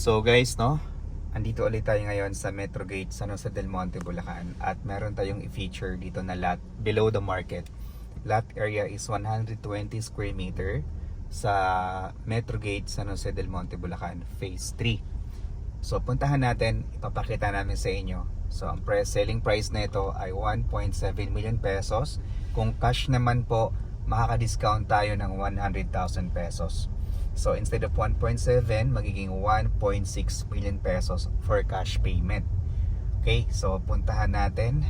So guys, no, andito ulit tayo ngayon sa Metro Gate San Jose del Monte, Bulacan, at meron tayong i-feature dito na lot below the market. Lot area is 120 square meter sa Metro Gate San Jose del Monte, Bulacan, phase 3. So puntahan natin, ipapakita namin sa inyo. So ang selling price na ito ay 1.7 million pesos. Kung cash naman po, makaka-discount tayo ng 100,000 pesos. So instead of 1.7, magiging 1.6 million pesos for cash payment. Okay, so puntahan natin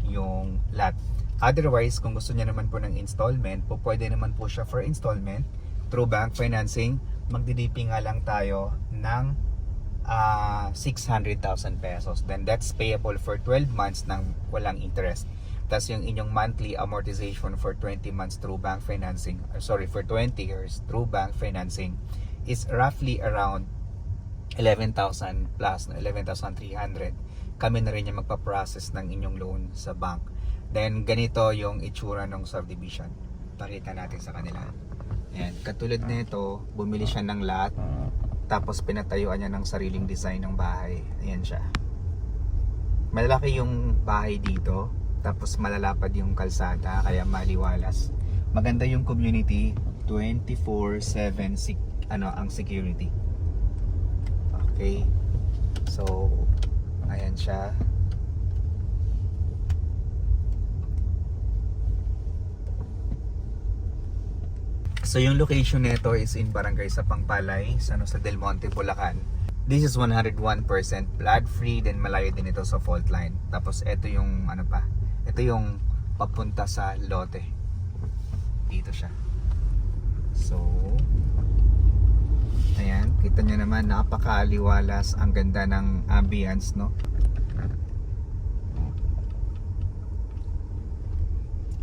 yung lot. Otherwise, kung gusto niya naman po ng installment, po pwede naman po siya for installment through bank financing. Magdidipi nga lang tayo ng 600,000 pesos. Then that's payable for 12 months ng walang interest. Tapos yung inyong monthly amortization for 20 months through bank financing, for 20 years through bank financing is roughly around 11,000 plus, 11,300. Kami na rin yung magpa-process ng inyong loan sa bank. Then ganito yung itsura ng subdivision. Pakita natin sa kanila. Ayan, katulad nito, bumili siya ng lot, tapos pinatayuan niya ng sariling design ng bahay. Ayan siya. Malaki yung bahay dito, tapos malalapad yung kalsada, kaya maliwalas. Maganda yung community, 24/7 ang security. Okay. So, ayan siya. So yung location nito is in Barangay Sapangpalay, San Jose del Monte, Bulacan. This is 101% flood free, then malayo din ito sa fault line. Tapos ito yung ito yung papunta sa lote. Dito siya. So ayan, kita nyo naman, napakaliwalas, ang ganda ng ambience, no?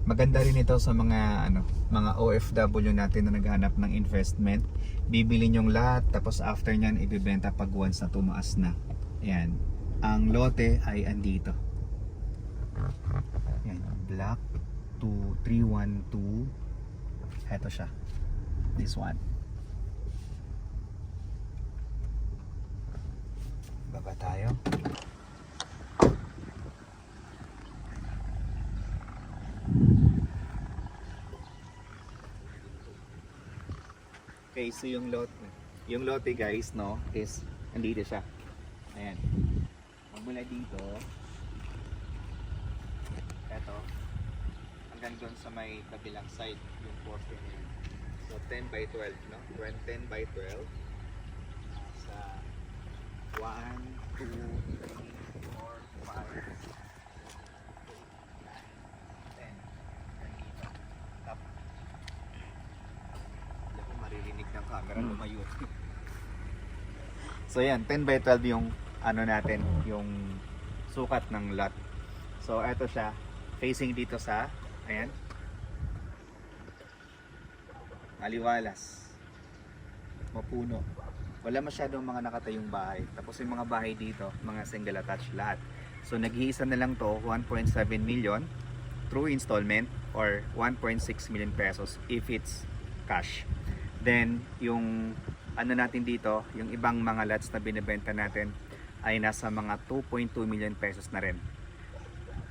Maganda rin ito sa mga mga OFW natin na naghahanap ng investment. Bibili yung lot, tapos after nyan ibibenta pag once na tumaas na. Ayan. Ang lote ay andito. Ayan, block 2312. Ito siya. This one. Baba tayo. Okay, so yung lote guys, no, is andito siya. Ayan. Magmula dito, eto, hanggang doon sa may kabilang side, yung portion niya. So 10 by 12, no? 10 by 12. Sa 1, 2, 3, 4, 5, camera lumayo. So yan, 10 by 12 yung natin, yung sukat ng lot. So eto siya, facing dito sa, ayan, maliwalas, mapuno, wala masyadong mga nakatayong bahay. Tapos yung mga bahay dito, mga single attached lahat. So nag-iisa na lang to, 1.7 million through installment or 1.6 million pesos if it's cash. Then yung natin dito, yung ibang mga lots na binibenta natin ay nasa mga 2.2 million pesos na rin.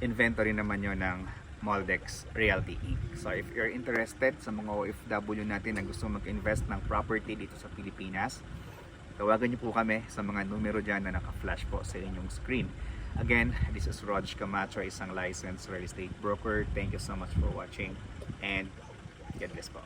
Inventory naman yun ng Moldex Realty Inc. So if you're interested sa mga OFW natin na gusto mag-invest ng property dito sa Pilipinas, tawagan niyo po kami sa mga numero dyan na naka-flash po sa inyong screen. Again, this is Rog Camacho, isang licensed real estate broker. Thank you so much for watching and God bless po.